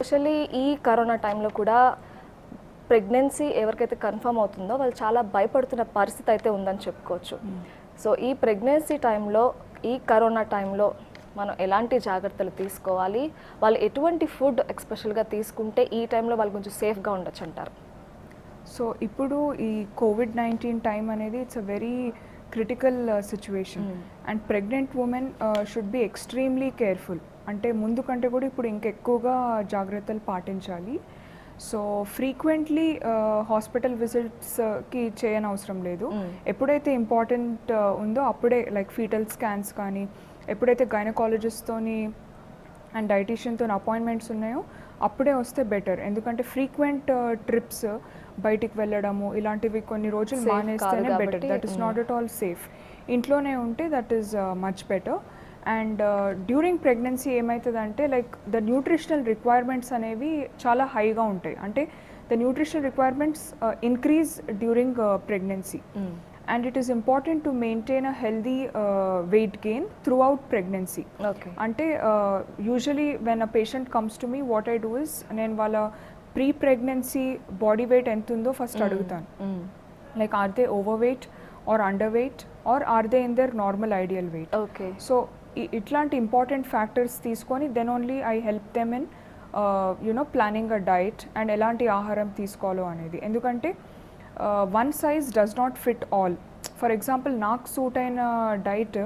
Especially ఈ corona టైంలో కూడా ప్రెగ్నెన్సీ ఎవరికైతే కన్ఫర్మ్ అవుతుందో వాళ్ళు చాలా భయపడుతున్న పరిస్థితి అయితే ఉందని చెప్పుకోవచ్చు. సో ఈ ప్రెగ్నెన్సీ టైంలో, ఈ కరోనా టైంలో మనం ఎలాంటి జాగ్రత్తలు తీసుకోవాలి, వాళ్ళు ఎటువంటి ఫుడ్ ఎస్పెషల్గా తీసుకుంటే ఈ టైంలో వాళ్ళు కొంచెం సేఫ్గా ఉండొచ్చు అంటారు? సో ఇప్పుడు ఈ COVID-19 టైం అనేది it's a very critical situation and pregnant women should be extremely careful. అంటే ముందు కంటే కూడా ఇప్పుడు ఇంకెక్కువగా జాగ్రత్తలు పాటించాలి. సో ఫ్రీక్వెంట్లీ హాస్పిటల్ విజిట్స్కి చేయనవసరం లేదు. ఎప్పుడైతే ఇంపార్టెంట్ ఉందో అప్పుడే, లైక్ ఫీటల్ స్కాన్స్ కానీ, ఎప్పుడైతే గైనకాలజిస్ట్తోని అండ్ డైటీషియన్తో అపాయింట్మెంట్స్ ఉన్నాయో అప్పుడే వస్తే బెటర్. ఎందుకంటే ఫ్రీక్వెంట్ ట్రిప్స్ బయటికి వెళ్ళడము ఇలాంటివి కొన్ని రోజులు మానేస్తేనే better. That is not at all safe. ఇంట్లోనే ఉంటే that is much better. And during pregnancy ఏమవుతుందంటే, లైక్ ద న్యూట్రిషనల్ రిక్వైర్మెంట్స్ అనేవి చాలా హైగా ఉంటాయి. అంటే the nutritional requirements increase during pregnancy. And it is important to maintain a healthy weight gain throughout pregnancy. Okay. Ante usually when a patient comes to me, what I do is nenu valla pre-pregnancy body weight entundo first adugutanu. Like are they overweight or underweight, or are they in their normal ideal weight? Okay. So itlanti important factors teeskoni then only I help them in planning a diet and elanti ఆహారం తీసుకోవాలో అనేది. ఎందుకంటే one size does not fit all. For example నాకు suit అయిన diet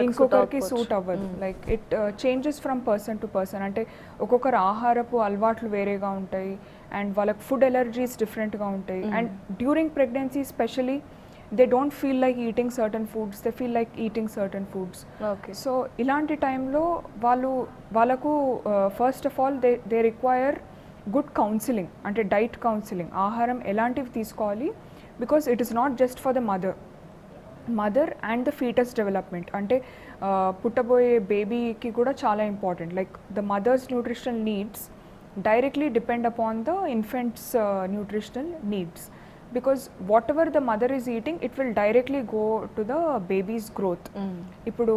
ఇంకొకరికి suit అవ్వదు. Like it changes from person to person. అంటే ఒక్కొక్కరు ఆహారపు అలవాట్లు వేరేగా ఉంటాయి అండ్ వాళ్ళకి ఫుడ్ ఎలర్జీస్ డిఫరెంట్గా ఉంటాయి. And during pregnancy specially they don't feel like eating certain foods, they feel like eating certain foods. So ఇలాంటి టైంలో వాళ్ళకు first of all they require good counselling, అంటే డైట్ కౌన్సిలింగ్, ఆహారం ఎలాంటివి తీసుకోవాలి. Because it is not just for the mother and the foetus development. అంటే పుట్టబోయే బేబీకి కూడా చాలా important. Like the mother's nutritional needs directly depend upon the infant's nutritional needs. Because what ever the mother is eating it will directly go to the baby's growth. ఇప్పుడు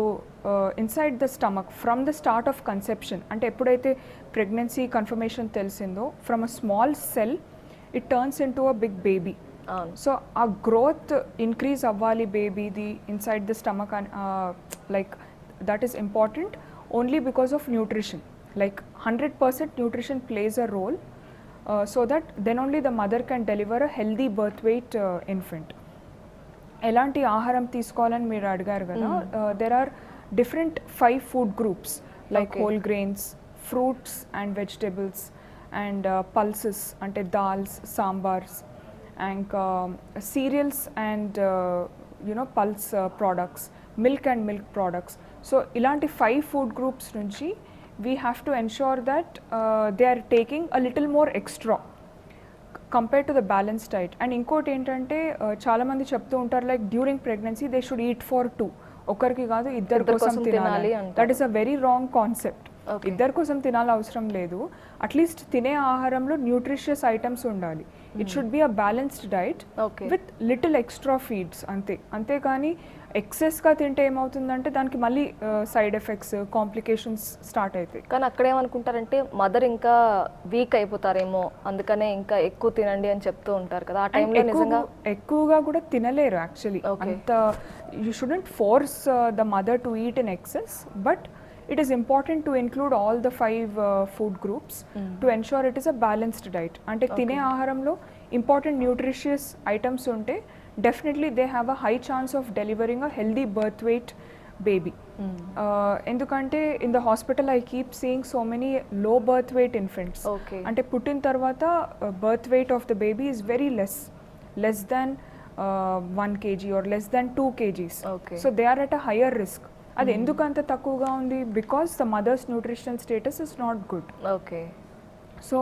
inside the stomach from the start of conception, అంటే ఎప్పుడైతే pregnancy confirmation తెలిసిందో, from a small cell it turns into a big baby. So ఆ growth increase అవ్వాలి బేబీది inside the stomach. Like that is important only because of nutrition. Like 100% nutrition plays a role. So that then only the mother can deliver a healthy birth weight infant. ఎలాంటి ఆహారం తీసుకోవాలని మీరు అడిగారు కదా. there are different 5 food groups like whole grains, fruits and vegetables, and pulses అంటే dals, sambars, and cereals and pulse products, milk and milk products. So ఇలాంటి 5 food groups నుంచి we have to ensure that they are taking a little more extra compared to the balanced diet. And inkoti entante chaala mandi cheptu untaru like during pregnancy they should eat for 2, ఒకరికి కాదు ఇద్దరు కోసం తినాలి. That is a very wrong concept. ఇద్దరు కోసం తినాలి అవసరం లేదు. అట్లీస్ట్ తినే ఆహారంలో న్యూట్రిషియస్ ఐటమ్స్ ఉండాలి. It should be a balanced diet with little extra feeds అంతే. అంతేకాని ఎక్సెస్గా తింటే ఏమవుతుందంటే దానికి మళ్ళీ సైడ్ ఎఫెక్ట్స్, కాంప్లికేషన్స్ స్టార్ట్ అవుతాయి. కానీ అక్కడ ఏమనుకుంటారంటే మదర్ ఇంకా వీక్ అయిపోతారేమో, అందుకనే ఇంకా ఎక్కువ తినండి అని చెప్తూ ఉంటారు కదా. ఆ టైంలో నిజంగా ఎక్కువగా కూడా తినలేరు యాక్చువల్లీ. అంత you shouldn't force the mother to eat in excess, but it is important to include all the 5 food groups to ensure it is a balanced diet. Ante tine aharamlo important nutritious items unte definitely they have a high chance of delivering a healthy birth weight baby. Endukante in the hospital I keep seeing so many low birth weight infants. Ante puttin tarvata birth weight of the baby is very less than 1 kg or less than 2 kgs. So they are at a higher risk. అది ఎందుకు అంత తక్కువగా ఉంది? Because the mother's nutritional status is not good. So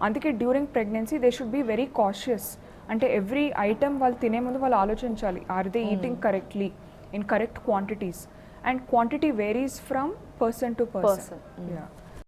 అందుకే during pregnancy they should be very cautious. అంటే every item వాళ్ళు తినే ముందు వాళ్ళు ఆలోచించాలి, are they eating correctly in correct quantities. And quantity varies from person to person.